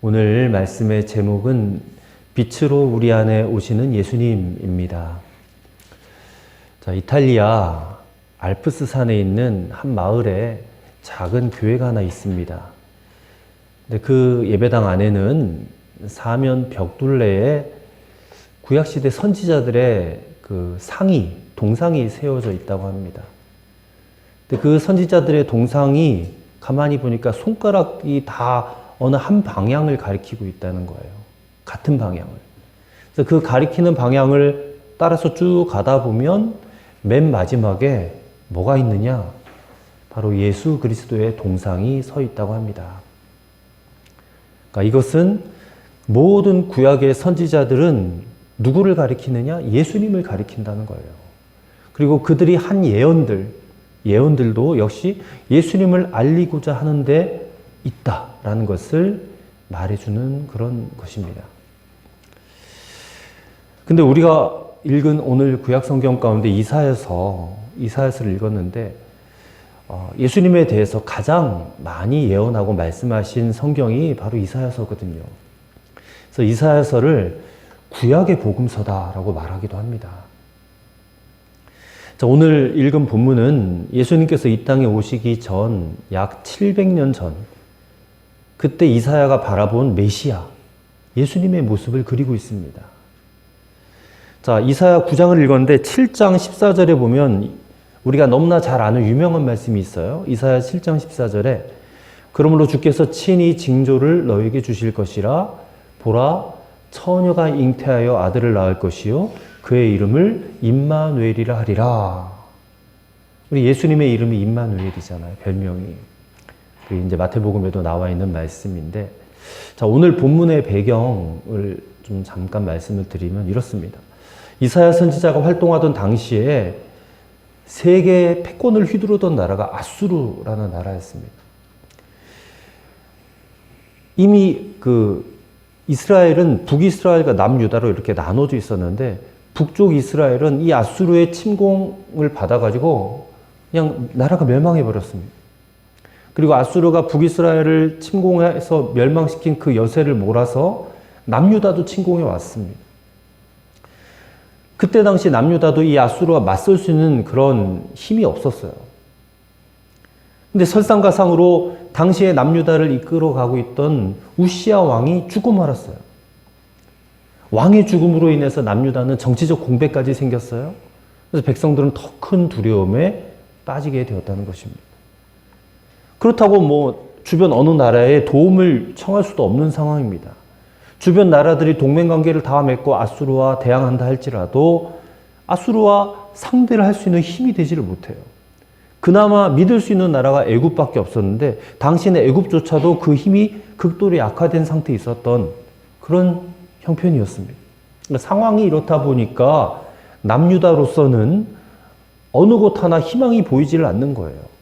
오늘 말씀의 제목은 빛으로 우리 안에 오시는 예수님입니다. 자, 이탈리아 알프스 산에 있는 한 마을에 작은 교회가 하나 있습니다. 근데 그 예배당 안에는 사면 벽둘레에 구약시대 선지자들의 그 동상이 세워져 있다고 합니다. 근데 그 선지자들의 동상이 가만히 보니까 손가락이 다 어느 한 방향을 가리키고 있다는 거예요. 같은 방향을. 그래서 그 가리키는 방향을 따라서 쭉 가다 보면 맨 마지막에 뭐가 있느냐? 바로 예수 그리스도의 동상이 서 있다고 합니다. 그러니까 이것은 모든 구약의 선지자들은 누구를 가리키느냐? 예수님을 가리킨다는 거예요. 그리고 그들이 한 예언들도 역시 예수님을 알리고자 하는데 있다라는 것을 말해주는 그런 것입니다. 근데 우리가 읽은 오늘 구약 성경 가운데 이사야서를 읽었는데 예수님에 대해서 가장 많이 예언하고 말씀하신 성경이 바로 이사야서거든요. 그래서 이사야서를 구약의 복음서다라고 말하기도 합니다. 자, 오늘 읽은 본문은 예수님께서 이 땅에 오시기 전 약 700년 전 그때 이사야가 바라본 메시아, 예수님의 모습을 그리고 있습니다. 자, 이사야 9장을 읽었는데 7장 14절에 보면 우리가 너무나 잘 아는 유명한 말씀이 있어요. 이사야 7장 14절에 그러므로 주께서 친히 징조를 너에게 주실 것이라 보라 처녀가 잉태하여 아들을 낳을 것이요 그의 이름을 임마누엘이라 하리라. 우리 예수님의 이름이 임마누엘이잖아요. 별명이. 이제 마태복음에도 나와 있는 말씀인데, 자, 오늘 본문의 배경을 좀 잠깐 말씀을 드리면 이렇습니다. 이사야 선지자가 활동하던 당시에 세계 패권을 휘두르던 나라가 아수르라는 나라였습니다. 이미 이스라엘은 북이스라엘과 남유다로 이렇게 나눠져 있었는데, 북쪽 이스라엘은 이 아수르의 침공을 받아가지고 그냥 나라가 멸망해 버렸습니다. 그리고 아수르가 북이스라엘을 침공해서 멸망시킨 그 여세를 몰아서 남유다도 침공해 왔습니다. 그때 당시 남유다도 이 아수르와 맞설 수 있는 그런 힘이 없었어요. 근데 설상가상으로 당시에 남유다를 이끌어가고 있던 우시야 왕이 죽고 말았어요. 왕의 죽음으로 인해서 남유다는 정치적 공백까지 생겼어요. 그래서 백성들은 더 큰 두려움에 빠지게 되었다는 것입니다. 그렇다고 주변 어느 나라에 도움을 청할 수도 없는 상황입니다. 주변 나라들이 동맹관계를 다 맺고 아수르와 대항한다 할지라도 아수르와 상대를 할 수 있는 힘이 되지를 못해요. 그나마 믿을 수 있는 나라가 애굽밖에 없었는데 당시의 애굽조차도 그 힘이 극도로 약화된 상태에 있었던 그런 형편이었습니다. 그러니까 상황이 이렇다 보니까 남유다로서는 어느 곳 하나 희망이 보이지를 않는 거예요.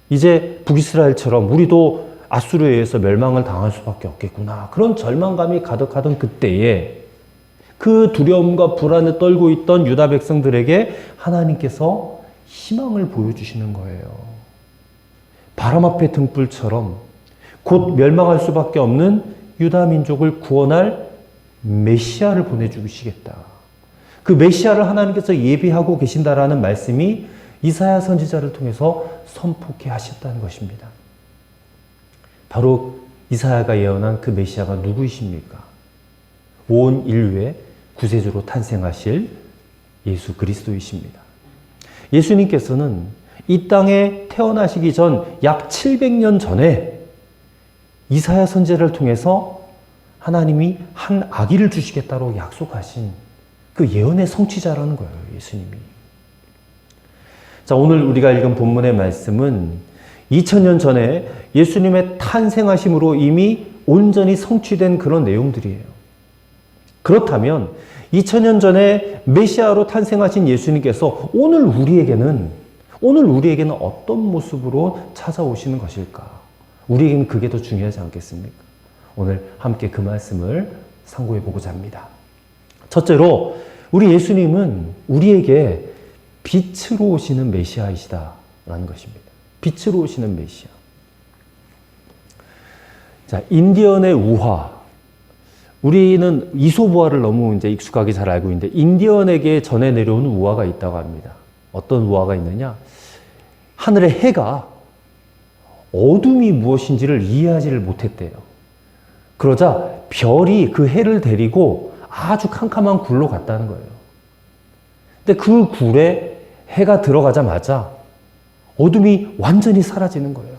이제 북이스라엘처럼 우리도 아수르에 의해서 멸망을 당할 수밖에 없겠구나. 그런 절망감이 가득하던 그때에 그 두려움과 불안에 떨고 있던 유다 백성들에게 하나님께서 희망을 보여주시는 거예요. 바람 앞의 등불처럼 곧 멸망할 수밖에 없는 유다 민족을 구원할 메시아를 보내주시겠다. 그 메시아를 하나님께서 예비하고 계신다라는 말씀이 이사야 선지자를 통해서 선포케 하셨다는 것입니다. 바로 이사야가 예언한 그 메시아가 누구이십니까? 온 인류의 구세주로 탄생하실 예수 그리스도이십니다. 예수님께서는 이 땅에 태어나시기 전 약 700년 전에 이사야 선지자를 통해서 하나님이 한 아기를 주시겠다고 약속하신 그 예언의 성취자라는 거예요, 예수님이. 자, 오늘 우리가 읽은 본문의 말씀은 2000년 전에 예수님의 탄생하심으로 이미 온전히 성취된 그런 내용들이에요. 그렇다면 2000년 전에 메시아로 탄생하신 예수님께서 오늘 우리에게는 어떤 모습으로 찾아오시는 것일까? 우리에게는 그게 더 중요하지 않겠습니까? 오늘 함께 그 말씀을 상고해 보고자 합니다. 첫째로 우리 예수님은 우리에게 빛으로 오시는 메시아이시다라는 것입니다. 빛으로 오시는 메시아. 자, 인디언의 우화. 우리는 이솝우화를 너무 이제 익숙하게 잘 알고 있는데 인디언에게 전해 내려오는 우화가 있다고 합니다. 어떤 우화가 있느냐? 하늘의 해가 어둠이 무엇인지를 이해하지를 못했대요. 그러자 별이 그 해를 데리고 아주 캄캄한 굴로 갔다는 거예요. 근데 그 굴에 해가 들어가자마자 어둠이 완전히 사라지는 거예요.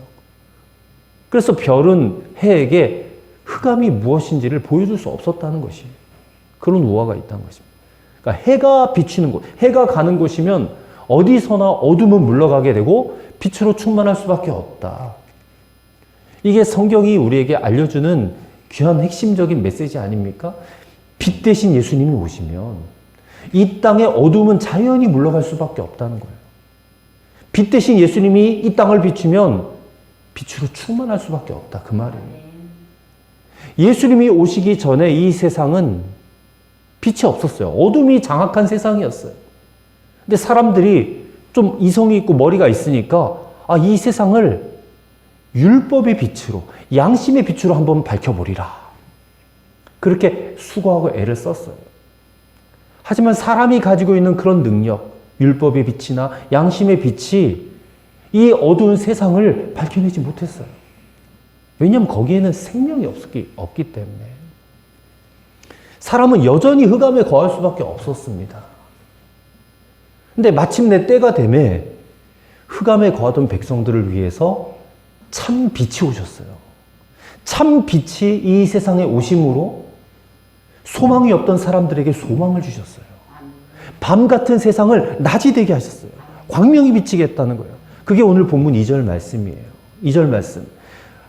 그래서 별은 해에게 흑암이 무엇인지를 보여줄 수 없었다는 것이 그런 우화가 있다는 것입니다. 그러니까 해가 비치는 곳, 해가 가는 곳이면 어디서나 어둠은 물러가게 되고 빛으로 충만할 수밖에 없다. 이게 성경이 우리에게 알려주는 귀한 핵심적인 메시지 아닙니까? 빛 대신 예수님이 오시면 이 땅의 어둠은 자연히 물러갈 수밖에 없다는 거예요. 빛 대신 예수님이 이 땅을 비추면 빛으로 충만할 수밖에 없다. 그 말이에요. 예수님이 오시기 전에 이 세상은 빛이 없었어요. 어둠이 장악한 세상이었어요. 근데 사람들이 좀 이성이 있고 머리가 있으니까 이 세상을 율법의 빛으로, 양심의 빛으로 한번 밝혀보리라. 그렇게 수고하고 애를 썼어요. 하지만 사람이 가지고 있는 그런 능력, 율법의 빛이나 양심의 빛이 이 어두운 세상을 밝혀내지 못했어요. 왜냐하면 거기에는 생명이 없기 때문에. 사람은 여전히 흑암에 거할 수밖에 없었습니다. 근데 마침내 때가 되매 흑암에 거하던 백성들을 위해서 참 빛이 오셨어요. 참 빛이 이 세상에 오심으로 소망이 없던 사람들에게 소망을 주셨어요. 밤 같은 세상을 낮이 되게 하셨어요. 광명이 비치게 했다는 거예요. 그게 오늘 본문 2절 말씀이에요. 2절 말씀.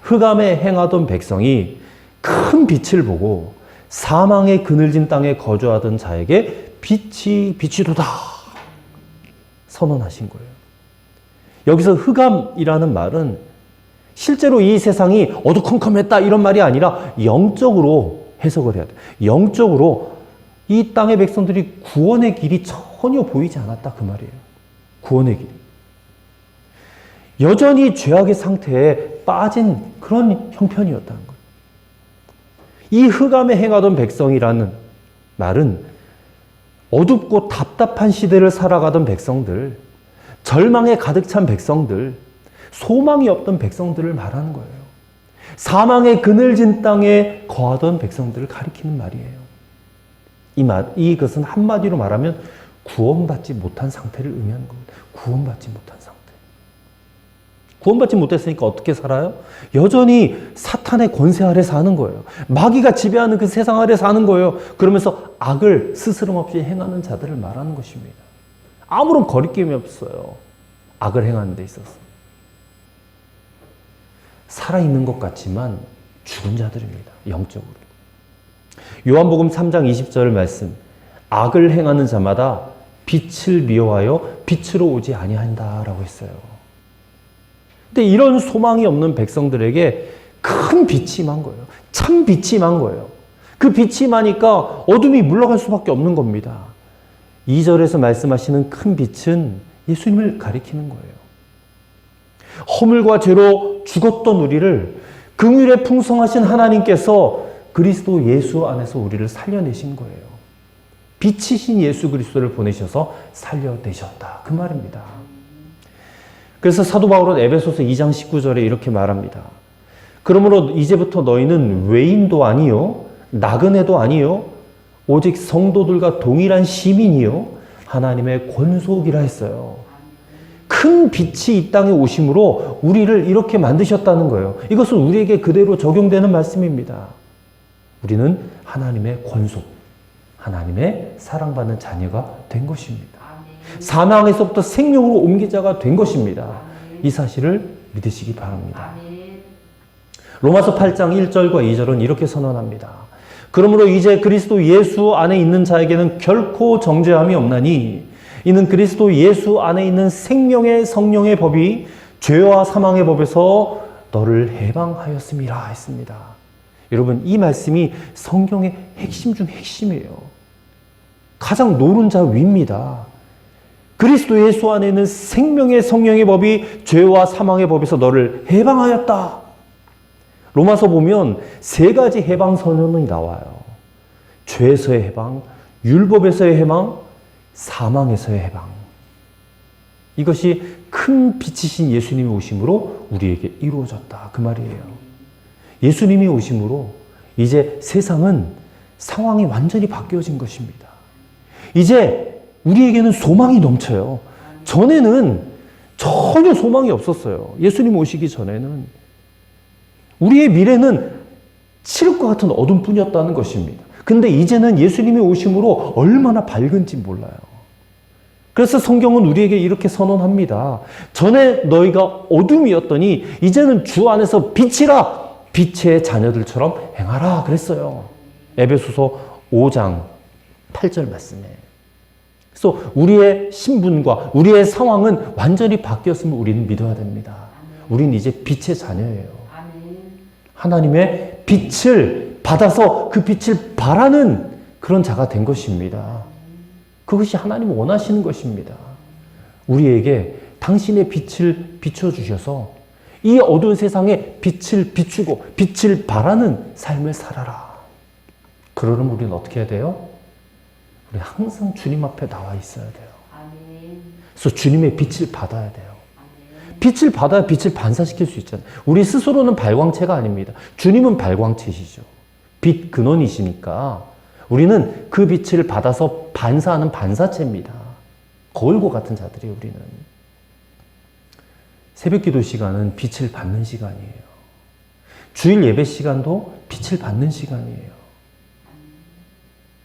흑암에 행하던 백성이 큰 빛을 보고 사망의 그늘진 땅에 거주하던 자에게 빛이 비치도다 선언하신 거예요. 여기서 흑암이라는 말은 실제로 이 세상이 어두컴컴했다 이런 말이 아니라 영적으로 해석을 해야 돼요. 영적으로 이 땅의 백성들이 구원의 길이 전혀 보이지 않았다 그 말이에요. 구원의 길. 여전히 죄악의 상태에 빠진 그런 형편이었다는 거예요. 이 흑암에 행하던 백성이라는 말은 어둡고 답답한 시대를 살아가던 백성들, 절망에 가득 찬 백성들, 소망이 없던 백성들을 말하는 거예요. 사망의 그늘진 땅에 거하던 백성들을 가리키는 말이에요. 이것은 한마디로 말하면 구원받지 못한 상태를 의미하는 겁니다. 구원받지 못한 상태. 구원받지 못했으니까 어떻게 살아요? 여전히 사탄의 권세 아래 사는 거예요. 마귀가 지배하는 그 세상 아래 사는 거예요. 그러면서 악을 스스럼 없이 행하는 자들을 말하는 것입니다. 아무런 거리낌이 없어요. 악을 행하는 데 있어서. 살아있는 것 같지만 죽은 자들입니다. 영적으로. 요한복음 3장 20절 말씀. 악을 행하는 자마다 빛을 미워하여 빛으로 오지 아니한다라고 했어요. 근데 이런 소망이 없는 백성들에게 큰 빛이 임한 거예요. 참 빛이 임한 거예요. 그 빛이 임하니까 어둠이 물러갈 수밖에 없는 겁니다. 2절에서 말씀하시는 큰 빛은 예수님을 가리키는 거예요. 허물과 죄로 죽었던 우리를 긍휼에 풍성하신 하나님께서 그리스도 예수 안에서 우리를 살려내신 거예요. 빛이신 예수 그리스도를 보내셔서 살려내셨다. 그 말입니다. 그래서 사도 바울은 에베소서 2장 19절에 이렇게 말합니다. 그러므로 이제부터 너희는 외인도 아니요 나그네도 아니요 오직 성도들과 동일한 시민이요 하나님의 권속이라 했어요. 큰 빛이 이 땅에 오심으로 우리를 이렇게 만드셨다는 거예요. 이것은 우리에게 그대로 적용되는 말씀입니다. 우리는 하나님의 권속, 하나님의 사랑받는 자녀가 된 것입니다. 사망에서부터 생명으로 옮기자가 된 것입니다. 이 사실을 믿으시기 바랍니다. 로마서 8장 1절과 2절은 이렇게 선언합니다. 그러므로 이제 그리스도 예수 안에 있는 자에게는 결코 정죄함이 없나니 이는 그리스도 예수 안에 있는 생명의 성령의 법이 죄와 사망의 법에서 너를 해방하였음이라 했습니다. 여러분, 이 말씀이 성경의 핵심 중 핵심이에요. 가장 노른자 위입니다. 그리스도 예수 안에 있는 생명의 성령의 법이 죄와 사망의 법에서 너를 해방하였다. 로마서 보면 세 가지 해방 선언이 나와요. 죄에서의 해방, 율법에서의 해방, 사망에서의 해방. 이것이 큰 빛이신 예수님이 오심으로 우리에게 이루어졌다. 그 말이에요. 예수님이 오심으로 이제 세상은 상황이 완전히 바뀌어진 것입니다. 이제 우리에게는 소망이 넘쳐요. 전에는 전혀 소망이 없었어요. 예수님 오시기 전에는. 우리의 미래는 칠흑과 같은 어둠뿐이었다는 것입니다. 근데 이제는 예수님이 오심으로 얼마나 밝은지 몰라요. 그래서 성경은 우리에게 이렇게 선언합니다. 전에 너희가 어둠이었더니 이제는 주 안에서 빛이라. 빛의 자녀들처럼 행하라 그랬어요. 에베소서 5장 8절 말씀에. 그래서 우리의 신분과 우리의 상황은 완전히 바뀌었음을 우리는 믿어야 됩니다. 우리는 이제 빛의 자녀예요. 하나님의 빛을 받아서 그 빛을 바라는 그런 자가 된 것입니다. 그것이 하나님 원하시는 것입니다. 우리에게 당신의 빛을 비춰주셔서 이 어두운 세상에 빛을 비추고 빛을 바라는 삶을 살아라. 그러려면 우리는 어떻게 해야 돼요? 우리 항상 주님 앞에 나와 있어야 돼요. 그래서 주님의 빛을 받아야 돼요. 빛을 받아야 빛을 반사시킬 수 있잖아요. 우리 스스로는 발광체가 아닙니다. 주님은 발광체시죠. 빛 근원이시니까 우리는 그 빛을 받아서 반사하는 반사체입니다. 거울과 같은 자들이 우리는. 새벽기도 시간은 빛을 받는 시간이에요. 주일 예배 시간도 빛을 받는 시간이에요.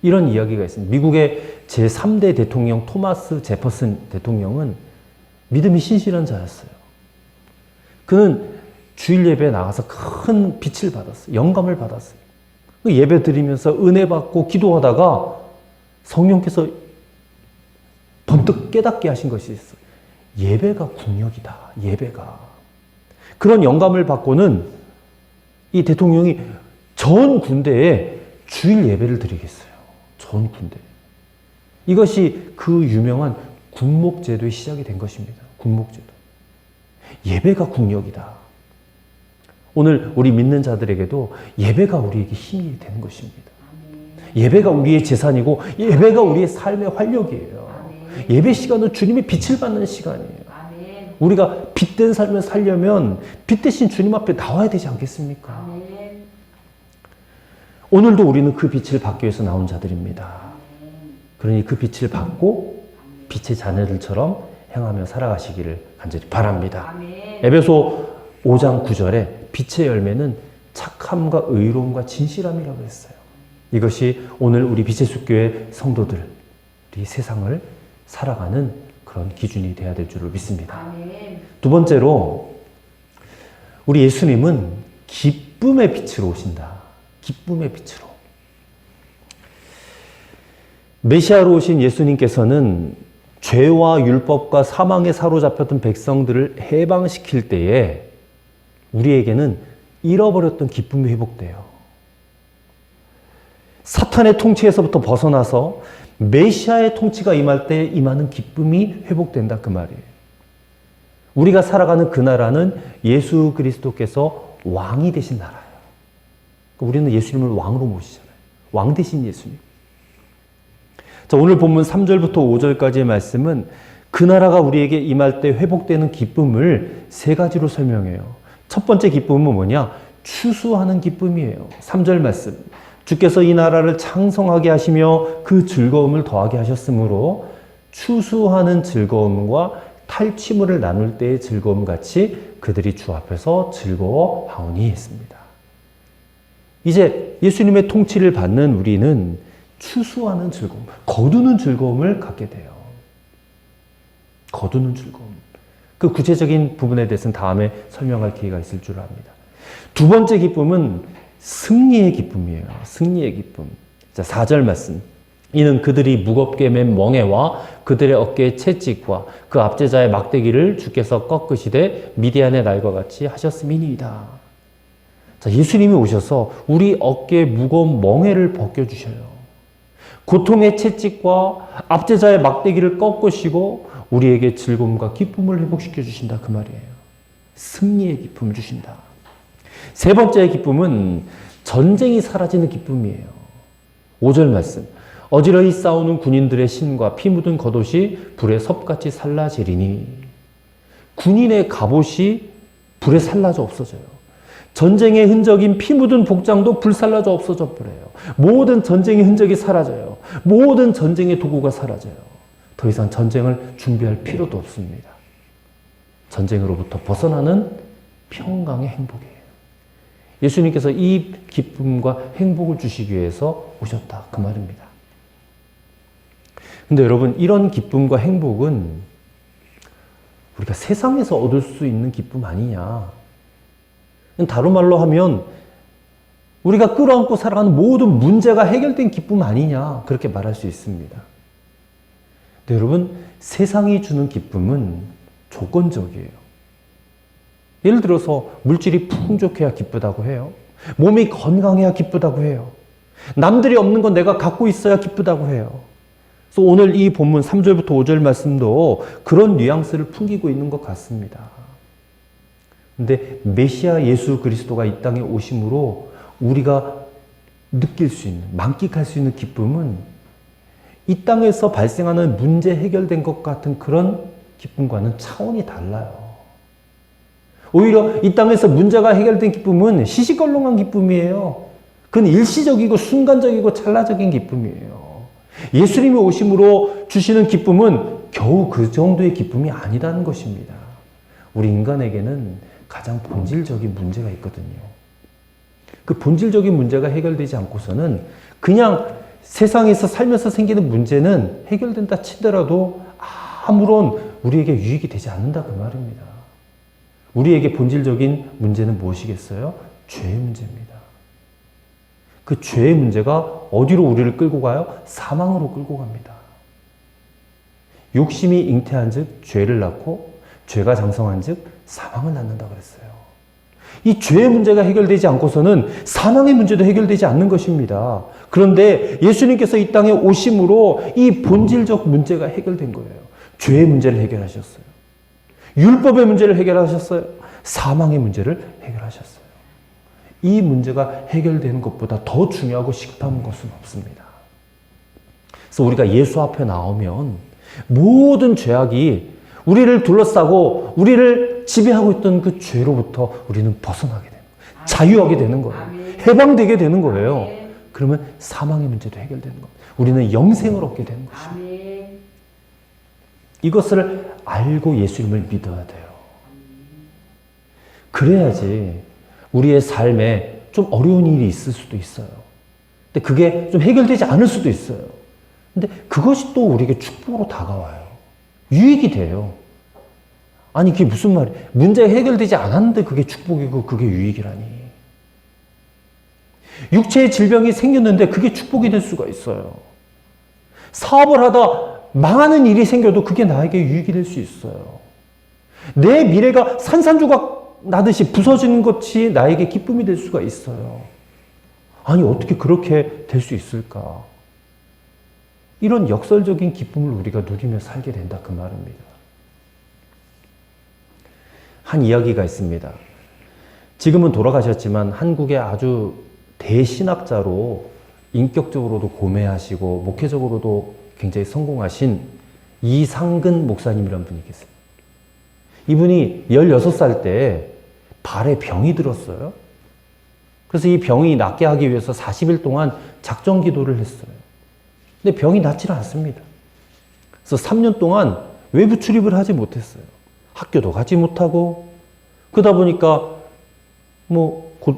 이런 이야기가 있습니다. 미국의 제3대 대통령 토마스 제퍼슨 대통령은 믿음이 신실한 자였어요. 그는 주일 예배에 나가서 큰 빛을 받았어요. 영감을 받았어요. 예배 드리면서 은혜 받고 기도하다가 성령께서 번뜩 깨닫게 하신 것이 있어요. 예배가 국력이다. 예배가. 그런 영감을 받고는 이 대통령이 전 군대에 주일 예배를 드리겠어요. 전 군대. 이것이 그 유명한 군목제도의 시작이 된 것입니다. 군목제도. 예배가 국력이다. 오늘 우리 믿는 자들에게도 예배가 우리에게 힘이 되는 것입니다. 예배가 우리의 재산이고 예배가 우리의 삶의 활력이에요. 예배 시간은 주님의 빛을 받는 시간이에요. 우리가 빛된 삶을 살려면 빛 대신 주님 앞에 나와야 되지 않겠습니까? 오늘도 우리는 그 빛을 받기 위해서 나온 자들입니다. 그러니 그 빛을 받고 빛의 자녀들처럼 행하며 살아가시기를 간절히 바랍니다. 에베소 5장 9절에 빛의 열매는 착함과 의로움과 진실함이라고 했어요. 이것이 오늘 우리 빛의 숲교회 성도들이 세상을 살아가는 그런 기준이 되어야 될 줄을 믿습니다. 두 번째로 우리 예수님은 기쁨의 빛으로 오신다. 기쁨의 빛으로. 메시아로 오신 예수님께서는 죄와 율법과 사망에 사로잡혔던 백성들을 해방시킬 때에 우리에게는 잃어버렸던 기쁨이 회복돼요. 사탄의 통치에서부터 벗어나서 메시아의 통치가 임할 때 임하는 기쁨이 회복된다 그 말이에요. 우리가 살아가는 그 나라는 예수 그리스도께서 왕이 되신 나라예요. 우리는 예수님을 왕으로 모시잖아요. 왕 되신 예수님. 자, 오늘 본문 3절부터 5절까지의 말씀은 그 나라가 우리에게 임할 때 회복되는 기쁨을 세 가지로 설명해요. 첫 번째 기쁨은 뭐냐? 추수하는 기쁨이에요. 3절 말씀. 주께서 이 나라를 창성하게 하시며 그 즐거움을 더하게 하셨으므로 추수하는 즐거움과 탈취물을 나눌 때의 즐거움 같이 그들이 주 앞에서 즐거워하오니 했습니다. 이제 예수님의 통치를 받는 우리는 추수하는 즐거움, 거두는 즐거움을 갖게 돼요. 거두는 즐거움. 그 구체적인 부분에 대해서는 다음에 설명할 기회가 있을 줄 압니다. 두 번째 기쁨은 승리의 기쁨이에요. 승리의 기쁨. 자, 4절 말씀. 이는 그들이 무겁게 맨 멍에와 그들의 어깨의 채찍과 그 압제자의 막대기를 주께서 꺾으시되 미디안의 날과 같이 하셨음이니이다. 자, 예수님이 오셔서 우리 어깨의 무거운 멍에를 벗겨주셔요. 고통의 채찍과 압제자의 막대기를 꺾으시고 우리에게 즐거움과 기쁨을 회복시켜 주신다 그 말이에요. 승리의 기쁨을 주신다. 세 번째 기쁨은 전쟁이 사라지는 기쁨이에요. 5절 말씀. 어지러이 싸우는 군인들의 신과 피 묻은 겉옷이 불에 섭같이 살라지리니. 군인의 갑옷이 불에 살라져 없어져요. 전쟁의 흔적인 피 묻은 복장도 불살라져 없어져 버려요. 모든 전쟁의 흔적이 사라져요. 모든 전쟁의 도구가 사라져요. 더 이상 전쟁을 준비할 필요도 없습니다. 전쟁으로부터 벗어나는 평강의 행복이에요. 예수님께서 이 기쁨과 행복을 주시기 위해서 오셨다. 그 말입니다. 근데 여러분, 이런 기쁨과 행복은 우리가 세상에서 얻을 수 있는 기쁨 아니냐. 다른 말로 하면 우리가 끌어안고 살아가는 모든 문제가 해결된 기쁨 아니냐. 그렇게 말할 수 있습니다. 근데 여러분, 세상이 주는 기쁨은 조건적이에요. 예를 들어서 물질이 풍족해야 기쁘다고 해요. 몸이 건강해야 기쁘다고 해요. 남들이 없는 건 내가 갖고 있어야 기쁘다고 해요. 그래서 오늘 이 본문 3절부터 5절 말씀도 그런 뉘앙스를 풍기고 있는 것 같습니다. 근데 메시아 예수 그리스도가 이 땅에 오심으로 우리가 느낄 수 있는, 만끽할 수 있는 기쁨은 이 땅에서 발생하는 문제 해결된 것 같은 그런 기쁨과는 차원이 달라요. 오히려 이 땅에서 문제가 해결된 기쁨은 시시걸렁한 기쁨이에요. 그건 일시적이고 순간적이고 찰나적인 기쁨이에요. 예수님이 오심으로 주시는 기쁨은 겨우 그 정도의 기쁨이 아니라는 것입니다. 우리 인간에게는 가장 본질적인 문제가 있거든요. 그 본질적인 문제가 해결되지 않고서는 그냥 세상에서 살면서 생기는 문제는 해결된다 치더라도 아무런 우리에게 유익이 되지 않는다 그 말입니다. 우리에게 본질적인 문제는 무엇이겠어요? 죄의 문제입니다. 그 죄의 문제가 어디로 우리를 끌고 가요? 사망으로 끌고 갑니다. 욕심이 잉태한 즉 죄를 낳고 죄가 장성한 즉 사망을 낳는다 그랬어요. 이 죄의 문제가 해결되지 않고서는 사망의 문제도 해결되지 않는 것입니다. 그런데 예수님께서 이 땅에 오심으로 이 본질적 문제가 해결된 거예요. 죄의 문제를 해결하셨어요. 율법의 문제를 해결하셨어요. 사망의 문제를 해결하셨어요. 이 문제가 해결되는 것보다 더 중요하고 시급한 것은 없습니다. 그래서 우리가 예수 앞에 나오면 모든 죄악이 우리를 둘러싸고 우리를 지배하고 있던 그 죄로부터 우리는 벗어나게 되는 거예요. 자유하게 되는 거예요. 해방되게 되는 거예요. 그러면 사망의 문제도 해결되는 겁니다. 우리는 영생을 얻게 되는 것입니다. 이것을 알고 예수님을 믿어야 돼요. 그래야지 우리의 삶에 좀 어려운 일이 있을 수도 있어요. 근데 그게 좀 해결되지 않을 수도 있어요. 근데 그것이 또 우리에게 축복으로 다가와요. 유익이 돼요. 아니, 그게 무슨 말이에요? 문제가 해결되지 않았는데 그게 축복이고 그게 유익이라니. 육체의 질병이 생겼는데 그게 축복이 될 수가 있어요. 사업을 하다 망하는 일이 생겨도 그게 나에게 유익이 될 수 있어요. 내 미래가 산산조각 나듯이 부서지는 것이 나에게 기쁨이 될 수가 있어요. 아니, 어떻게 그렇게 될 수 있을까? 이런 역설적인 기쁨을 우리가 누리며 살게 된다 그 말입니다. 한 이야기가 있습니다. 지금은 돌아가셨지만 한국의 아주 대신학자로 인격적으로도 고매하시고 목회적으로도 굉장히 성공하신 이상근 목사님이라는 분이 계세요. 이분이 16살 때 발에 병이 들었어요. 그래서 이 병이 낫게 하기 위해서 40일 동안 작정 기도를 했어요. 근데 병이 낫지는 않습니다. 그래서 3년 동안 외부 출입을 하지 못했어요. 학교도 가지 못하고, 그러다 보니까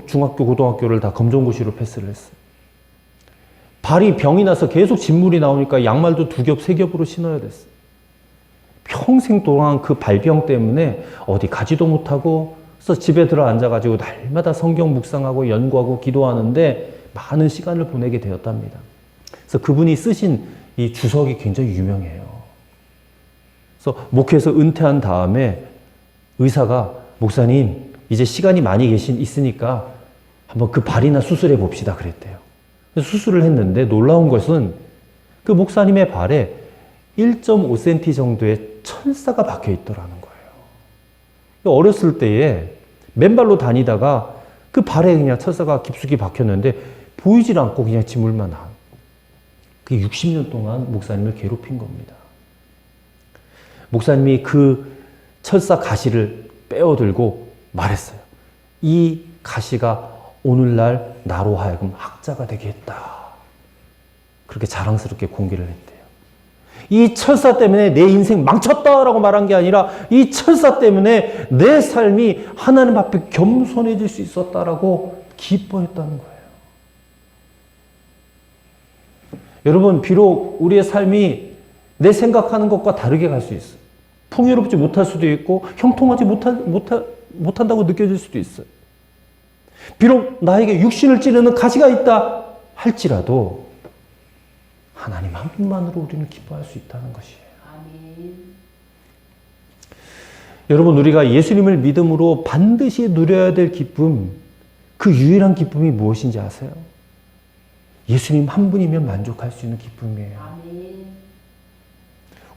중학교, 고등학교를 다 검정고시로 패스를 했어요. 발이 병이 나서 계속 진물이 나오니까 양말도 2겹, 3겹으로 신어야 됐어요. 평생 동안 그 발병 때문에 어디 가지도 못하고, 그래서 집에 들어 앉아가지고 날마다 성경 묵상하고 연구하고 기도하는데 많은 시간을 보내게 되었답니다. 그래서 그분이 쓰신 이 주석이 굉장히 유명해요. 그래서 목회에서 은퇴한 다음에 의사가 목사님 이제 시간이 많이 있으니까 한번 그 발이나 수술해 봅시다 그랬대요. 그래서 수술을 했는데 놀라운 것은 그 목사님의 발에 1.5cm 정도의 철사가 박혀 있더라는 거예요. 어렸을 때에 맨발로 다니다가 그 발에 그냥 철사가 깊숙이 박혔는데 보이질 않고 그냥 지물만 한. 그 60년 동안 목사님을 괴롭힌 겁니다. 목사님이 그 철사 가시를 빼어들고 말했어요. 이 가시가 오늘날 나로 하여금 학자가 되게 했다. 그렇게 자랑스럽게 공개를 했대요. 이 철사 때문에 내 인생 망쳤다라고 말한 게 아니라 이 철사 때문에 내 삶이 하나님 앞에 겸손해질 수 있었다라고 기뻐했다는 거예요. 여러분, 비록 우리의 삶이 내 생각하는 것과 다르게 갈 수 있어요. 풍요롭지 못할 수도 있고 형통하지 못한다고 느껴질 수도 있어요. 비록 나에게 육신을 찌르는 가시가 있다 할지라도 하나님 한 분만으로 우리는 기뻐할 수 있다는 것이에요. 아멘. 여러분, 우리가 예수님을 믿음으로 반드시 누려야 될 기쁨, 그 유일한 기쁨이 무엇인지 아세요? 예수님 한 분이면 만족할 수 있는 기쁨이에요. 아멘.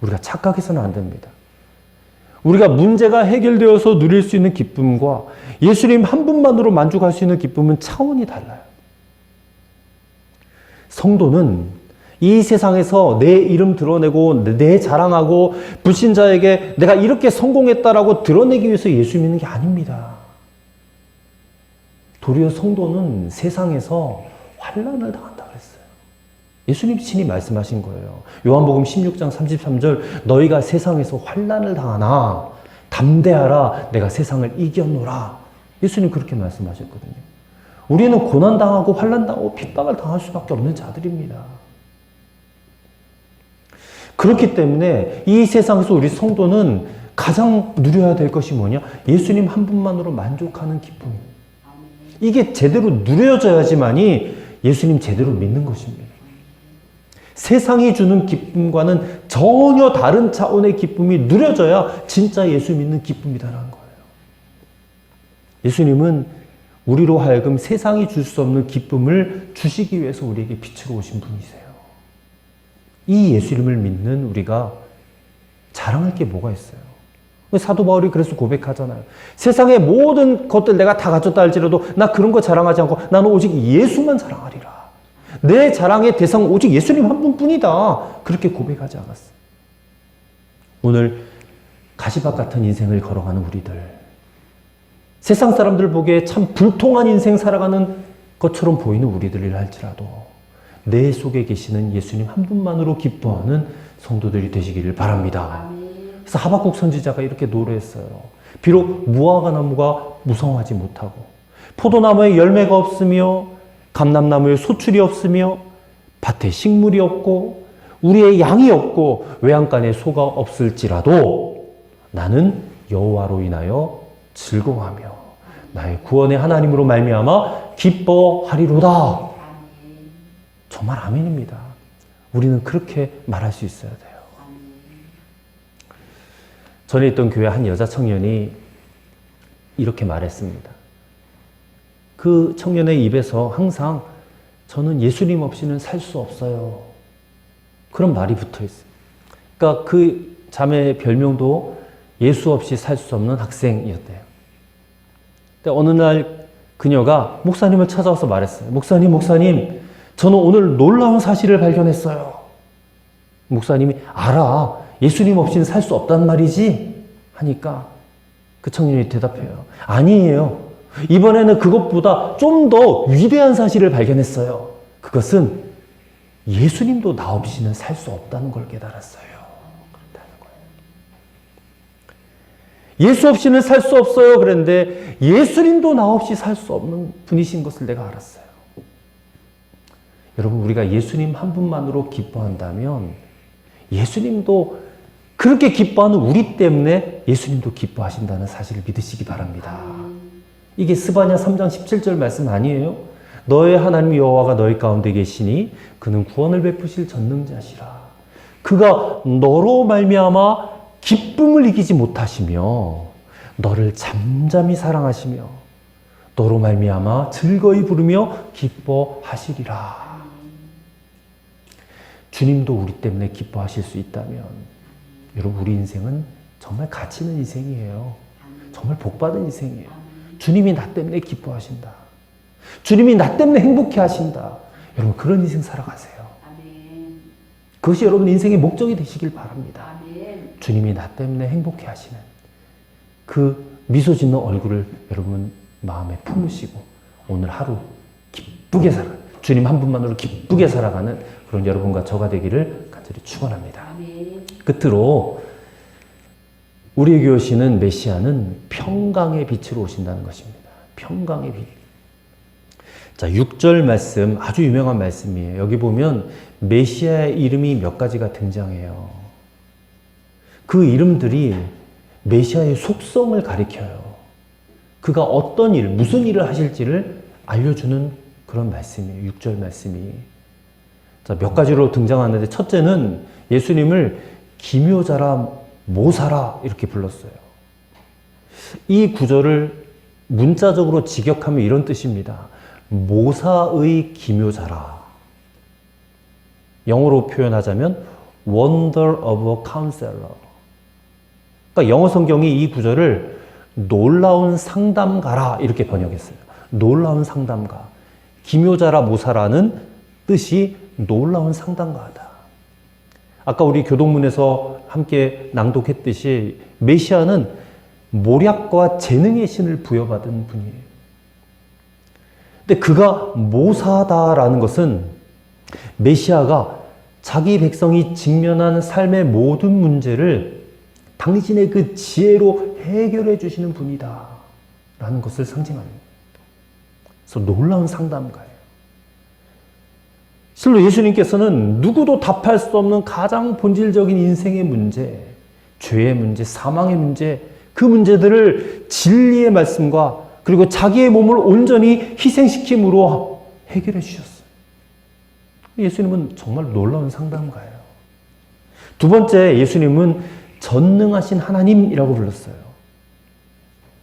우리가 착각해서는 안 됩니다. 우리가 문제가 해결되어서 누릴 수 있는 기쁨과 예수님 한 분만으로 만족할 수 있는 기쁨은 차원이 달라요. 성도는 이 세상에서 내 이름 드러내고 내 자랑하고 불신자에게 내가 이렇게 성공했다라고 드러내기 위해서 예수 믿는 게 아닙니다. 도리어 성도는 세상에서 환난을 당한다 그랬어요. 예수님 친히 말씀하신 거예요. 요한복음 16장 33절 너희가 세상에서 환난을 당하나 담대하라 내가 세상을 이겼노라. 예수님 그렇게 말씀하셨거든요. 우리는 고난당하고 환난당하고 핍박을 당할 수밖에 없는 자들입니다. 그렇기 때문에 이 세상에서 우리 성도는 가장 누려야 될 것이 뭐냐? 예수님 한 분만으로 만족하는 기쁨. 이게 제대로 누려져야지만이 예수님 제대로 믿는 것입니다. 세상이 주는 기쁨과는 전혀 다른 차원의 기쁨이 누려져야 진짜 예수 믿는 기쁨이다라는 거예요. 예수님은 우리로 하여금 세상이 줄 수 없는 기쁨을 주시기 위해서 우리에게 빛으로 오신 분이세요. 이 예수님을 믿는 우리가 자랑할 게 뭐가 있어요? 사도 바울이 그래서 고백하잖아요. 세상의 모든 것들 내가 다 가졌다 할지라도 나 그런 거 자랑하지 않고 나는 오직 예수만 자랑하리라. 내 자랑의 대상은 오직 예수님 한 분뿐이다. 그렇게 고백하지 않았어요. 오늘 가시밭 같은 인생을 걸어가는 우리들, 세상 사람들 보기에 참 불통한 인생 살아가는 것처럼 보이는 우리들이라 할지라도 내 속에 계시는 예수님 한 분만으로 기뻐하는 성도들이 되시기를 바랍니다. 그래서 하박국 선지자가 이렇게 노래했어요. 비록 무화과 나무가 무성하지 못하고 포도나무에 열매가 없으며 감람나무에 소출이 없으며 밭에 식물이 없고 우리의 양이 없고 외양간에 소가 없을지라도 나는 여호와로 인하여 즐거워하며 나의 구원의 하나님으로 말미암아 기뻐하리로다. 정말 아멘입니다. 우리는 그렇게 말할 수 있어야 돼요. 전에 있던 교회 한 여자 청년이 이렇게 말했습니다. 그 청년의 입에서 항상 저는 예수님 없이는 살 수 없어요. 그런 말이 붙어 있어요. 그러니까 그 자매의 별명도 예수 없이 살 수 없는 학생이었대요. 근데 어느 날 그녀가 목사님을 찾아와서 말했어요. 목사님, 저는 오늘 놀라운 사실을 발견했어요. 목사님이 알아. 예수님 없이는 살 수 없단 말이지? 하니까 그 청년이 대답해요. 아니에요. 이번에는 그것보다 좀 더 위대한 사실을 발견했어요. 그것은 예수님도 나 없이는 살 수 없다는 걸 깨달았어요. 그렇다는 거예요. 예수 없이는 살 수 없어요. 그런데 예수님도 나 없이 살 수 없는 분이신 것을 내가 알았어요. 여러분, 우리가 예수님 한 분만으로 기뻐한다면 예수님도 그렇게 기뻐하는 우리 때문에 예수님도 기뻐하신다는 사실을 믿으시기 바랍니다. 이게 스바냐 3장 17절 말씀 아니에요? 너의 하나님 여호와가 너희 가운데 계시니 그는 구원을 베푸실 전능자시라. 그가 너로 말미암아 기쁨을 이기지 못하시며 너를 잠잠히 사랑하시며 너로 말미암아 즐거이 부르며 기뻐하시리라. 주님도 우리 때문에 기뻐하실 수 있다면 여러분, 우리 인생은 정말 가치 있는 인생이에요. 정말 복받은 인생이에요. 주님이 나 때문에 기뻐하신다. 주님이 나 때문에 행복해 하신다. 여러분 그런 인생 살아가세요. 아멘. 그것이 여러분 인생의 목적이 되시길 바랍니다. 아멘. 주님이 나 때문에 행복해 하시는 그 미소 짓는 얼굴을 여러분 마음에 품으시고 오늘 하루 기쁘게 주님 한 분만으로 기쁘게 살아가는 그런 여러분과 저가 되기를 간절히 축원합니다. 아멘. 끝으로 우리에게 오시는 메시아는 평강의 빛으로 오신다는 것입니다. 평강의 빛. 자, 6절 말씀 아주 유명한 말씀이에요. 여기 보면 메시아의 이름이 몇 가지가 등장해요. 그 이름들이 메시아의 속성을 가리켜요. 그가 어떤 일, 무슨 일을 하실지를 알려주는 그런 말씀이에요. 6절 말씀이. 자, 몇 가지로 등장하는데 첫째는 예수님을 기묘자라 모사라 이렇게 불렀어요. 이 구절을 문자적으로 직역하면 이런 뜻입니다. 모사의 기묘자라. 영어로 표현하자면 Wonder of a Counselor. 그러니까 영어 성경이 이 구절을 놀라운 상담가라 이렇게 번역했어요. 놀라운 상담가. 기묘자라 모사라는 뜻이 놀라운 상담가다. 아까 우리 교동문에서 함께 낭독했듯이 메시아는 모략과 재능의 신을 부여받은 분이에요. 근데 그가 모사다라는 것은 메시아가 자기 백성이 직면한 삶의 모든 문제를 당신의 그 지혜로 해결해 주시는 분이다 라는 것을 상징합니다. 그래서 놀라운 상담가예요. 실로 예수님께서는 누구도 답할 수 없는 가장 본질적인 인생의 문제, 죄의 문제, 사망의 문제, 그 문제들을 진리의 말씀과 그리고 자기의 몸을 온전히 희생시킴으로 해결해 주셨어요. 예수님은 정말 놀라운 상담가예요. 두 번째, 예수님은 전능하신 하나님이라고 불렀어요.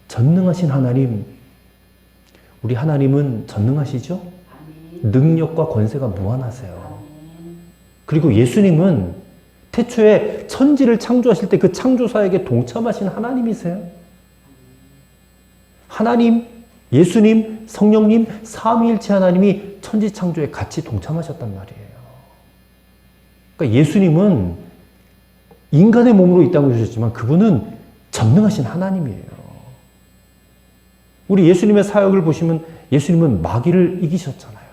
전능하신 하나님. 우리 하나님은 전능하시죠? 능력과 권세가 무한하세요. 그리고 예수님은 태초에 천지를 창조하실 때 그 창조사에게 동참하신 하나님이세요. 하나님, 예수님, 성령님, 삼위일체 하나님이 천지 창조에 같이 동참하셨단 말이에요. 그러니까 예수님은 인간의 몸으로 이 땅에 오셨지만 그분은 전능하신 하나님이에요. 우리 예수님의 사역을 보시면 예수님은 마귀를 이기셨잖아요.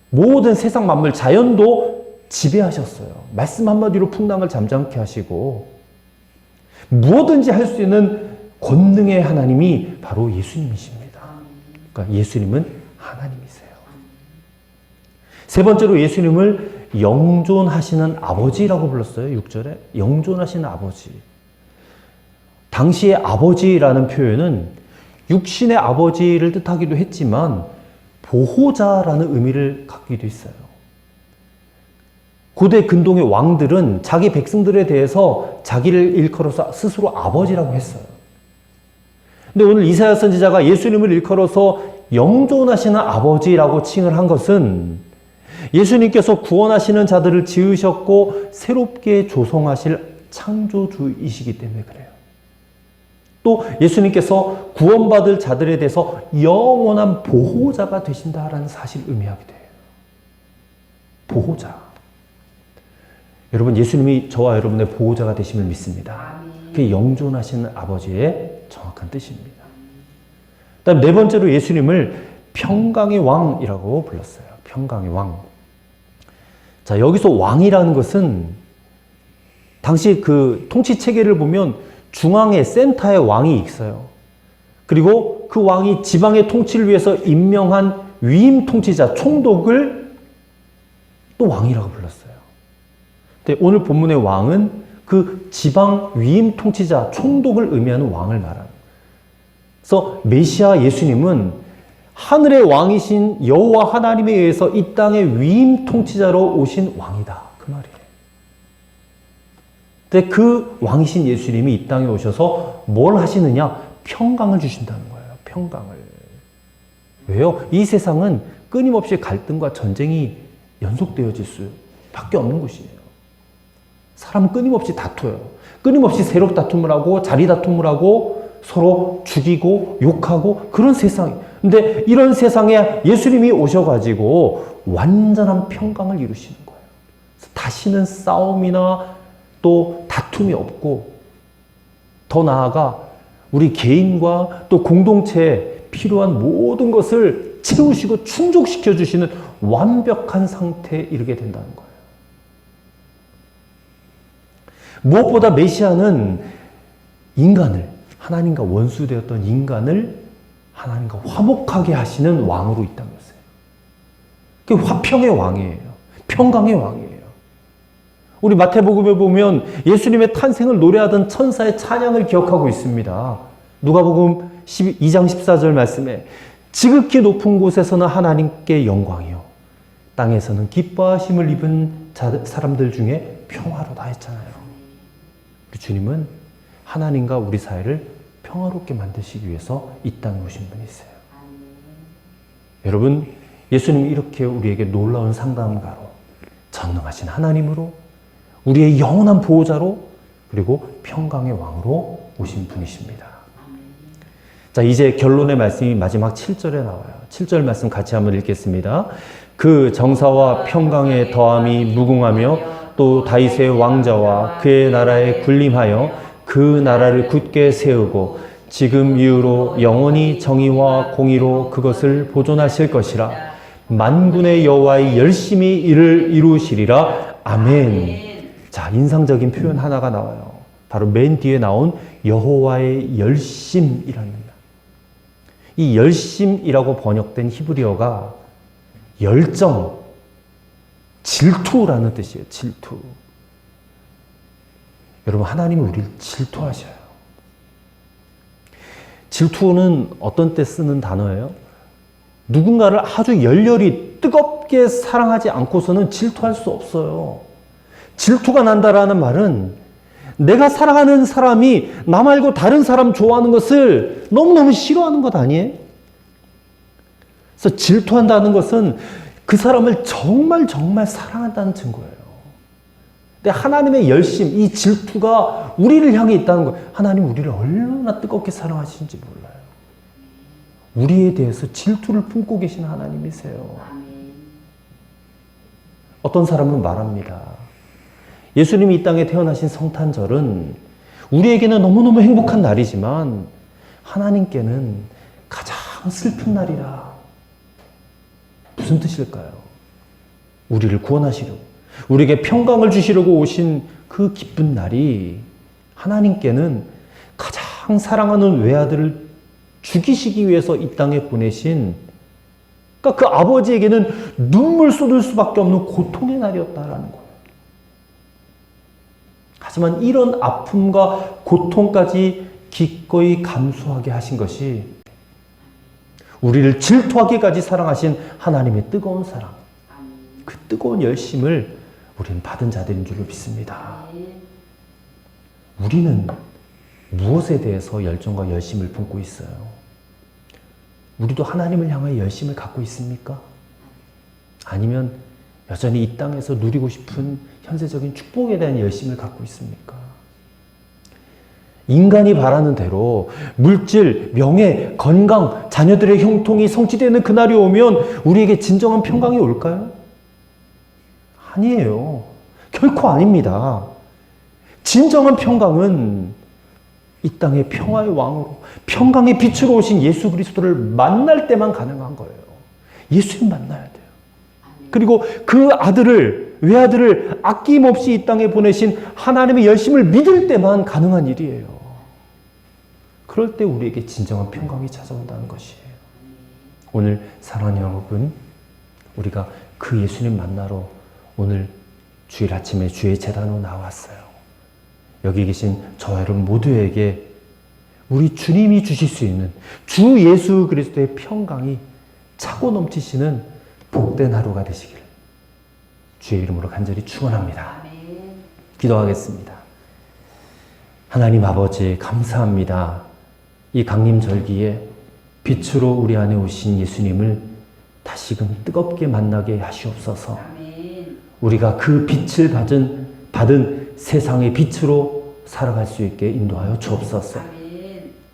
모든 세상 만물, 자연도 지배하셨어요. 말씀 한마디로 풍랑을 잠잠케 하시고 무엇든지 할 수 있는 권능의 하나님이 바로 예수님이십니다. 그러니까 예수님은 하나님이세요. 세 번째로 예수님을 영존하시는 아버지라고 불렀어요. 6절에 영존하시는 아버지. 당시의 아버지라는 표현은 육신의 아버지를 뜻하기도 했지만 보호자라는 의미를 갖기도 했어요. 고대 근동의 왕들은 자기 백성들에 대해서 자기를 일컬어서 스스로 아버지라고 했어요. 근데 오늘 이사야 선지자가 예수님을 일컬어서 영존하시는 아버지라고 칭을 한 것은 예수님께서 구원하시는 자들을 지으셨고 새롭게 조성하실 창조주이시기 때문에 그래요. 또 예수님께서 구원받을 자들에 대해서 영원한 보호자가 되신다라는 사실을 의미하게 돼요. 보호자. 여러분, 예수님이 저와 여러분의 보호자가 되심을 믿습니다. 그게 영존하시는 아버지의 정확한 뜻입니다. 그다음 네 번째로 예수님을 평강의 왕이라고 불렀어요. 평강의 왕. 자, 여기서 왕이라는 것은 당시 그 통치 체계를 보면 중앙에 센터에 왕이 있어요. 그리고 그 왕이 지방의 통치를 위해서 임명한 위임 통치자, 총독을 또 왕이라고 불렀어요. 근데 오늘 본문의 왕은 그 지방 위임 통치자, 총독을 의미하는 왕을 말합니다. 그래서 메시아 예수님은 하늘의 왕이신 여호와 하나님에 의해서 이 땅의 위임 통치자로 오신 왕이다. 그 말이에요. 근데 그 왕이신 예수님이 이 땅에 오셔서 뭘 하시느냐? 평강을 주신다는 거예요. 평강을. 왜요? 이 세상은 끊임없이 갈등과 전쟁이 연속되어질 수밖에 없는 곳이에요. 사람은 끊임없이 다투어요. 끊임없이 세력 다툼을 하고 자리 다툼을 하고 서로 죽이고 욕하고 그런 세상이에요. 근데 이런 세상에 예수님이 오셔가지고 완전한 평강을 이루시는 거예요. 다시는 싸움이나 또 다툼이 없고, 더 나아가 우리 개인과 또 공동체에 필요한 모든 것을 채우시고 충족시켜 주시는 완벽한 상태에 이르게 된다는 거예요. 무엇보다 메시아는 인간을, 하나님과 원수되었던 인간을 하나님과 화목하게 하시는 왕으로 있다면서요. 그 화평의 왕이에요. 평강의 왕이에요. 우리 마태복음에 보면 예수님의 탄생을 노래하던 천사의 찬양을 기억하고 있습니다. 누가복음 2장 14절 말씀에 지극히 높은 곳에서는 하나님께 영광이요, 땅에서는 기뻐하심을 입은 사람들 중에 평화로다 했잖아요. 우리 주님은 하나님과 우리 사이를 평화롭게 만드시기 위해서 이 땅에 오신 분이세요. 여러분, 예수님이 이렇게 우리에게 놀라운 상담가로, 전능하신 하나님으로, 우리의 영원한 보호자로, 그리고 평강의 왕으로 오신 분이십니다. 자, 이제 결론의 말씀이 마지막 7절에 나와요. 7절 말씀 같이 한번 읽겠습니다. 그 정사와 평강의 더함이 무궁하며 또 다윗의 왕자와 그의 나라에 군림하여 그 나라를 굳게 세우고 지금 이후로 영원히 정의와 공의로 그것을 보존하실 것이라. 만군의 여호와의 열심히 이를 이루시리라. 아멘. 자, 인상적인 표현 하나가 나와요. 바로 맨 뒤에 나온 여호와의 열심이랍니다. 이 열심이라고 번역된 히브리어가 열정, 질투라는 뜻이에요. 질투. 여러분, 하나님은 우리를 질투하셔요. 질투는 어떤 때 쓰는 단어예요? 누군가를 아주 열렬히 뜨겁게 사랑하지 않고서는 질투할 수 없어요. 질투가 난다라는 말은 내가 사랑하는 사람이 나 말고 다른 사람 좋아하는 것을 너무너무 싫어하는 것 아니에요? 그래서 질투한다는 것은 그 사람을 정말 사랑한다는 증거예요. 근데 하나님의 열심, 이 질투가 우리를 향해 있다는 거예요. 하나님 우리를 얼마나 뜨겁게 사랑하시는지 몰라요. 우리에 대해서 질투를 품고 계신 하나님이세요. 어떤 사람은 말합니다. 예수님이 이 땅에 태어나신 성탄절은 우리에게는 너무너무 행복한 날이지만 하나님께는 가장 슬픈 날이라. 무슨 뜻일까요? 우리를 구원하시려고, 우리에게 평강을 주시려고 오신 그 기쁜 날이 하나님께는 가장 사랑하는 외아들을 죽이시기 위해서 이 땅에 보내신, 그러니까 그 아버지에게는 눈물 쏟을 수밖에 없는 고통의 날이었다라는 거예요. 하지만 이런 아픔과 고통까지 기꺼이 감수하게 하신 것이 우리를 질투하기까지 사랑하신 하나님의 뜨거운 사랑, 그 뜨거운 열심을 우리는 받은 자들인 줄로 믿습니다. 우리는 무엇에 대해서 열정과 열심을 품고 있어요? 우리도 하나님을 향하여 열심을 갖고 있습니까? 아니면 여전히 이 땅에서 누리고 싶은 현세적인 축복에 대한 열심을 갖고 있습니까? 인간이 바라는 대로 물질, 명예, 건강, 자녀들의 형통이 성취되는 그날이 오면 우리에게 진정한 평강이 올까요? 아니에요. 결코 아닙니다. 진정한 평강은 이 땅의 평화의 왕으로, 평강의 빛으로 오신 예수 그리스도를 만날 때만 가능한 거예요. 예수님 만나야 돼요. 그리고 그 아들을, 외아들을 아낌없이 이 땅에 보내신 하나님의 열심을 믿을 때만 가능한 일이에요. 그럴 때 우리에게 진정한 평강이 찾아온다는 것이에요. 오늘 사랑하는 여러분, 우리가 그 예수님 만나러 오늘 주일 아침에 주의 제단으로 나왔어요. 여기 계신 저와 여러분 모두에게 우리 주님이 주실 수 있는 주 예수 그리스도의 평강이 차고 넘치시는 복된 하루가 되시길 주의 이름으로 간절히 축원합니다. 기도하겠습니다. 하나님 아버지, 감사합니다. 이 강림절기에 빛으로 우리 안에 오신 예수님을 다시금 뜨겁게 만나게 하시옵소서. 우리가 그 빛을 받은 세상의 빛으로 살아갈 수 있게 인도하여 주옵소서.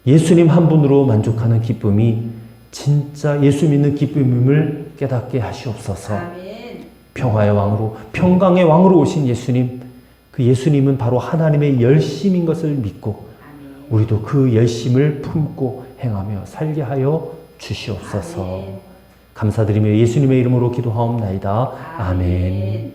예수님 한 분으로 만족하는 기쁨이 진짜 예수 믿는 기쁨임을 깨닫게 하시옵소서. 아멘. 평화의 왕으로, 평강의 왕으로 오신 예수님, 그 예수님은 바로 하나님의 열심인 것을 믿고 아멘. 우리도 그 열심을 품고 행하며 살게 하여 주시옵소서. 아멘. 감사드리며 예수님의 이름으로 기도하옵나이다. 아멘.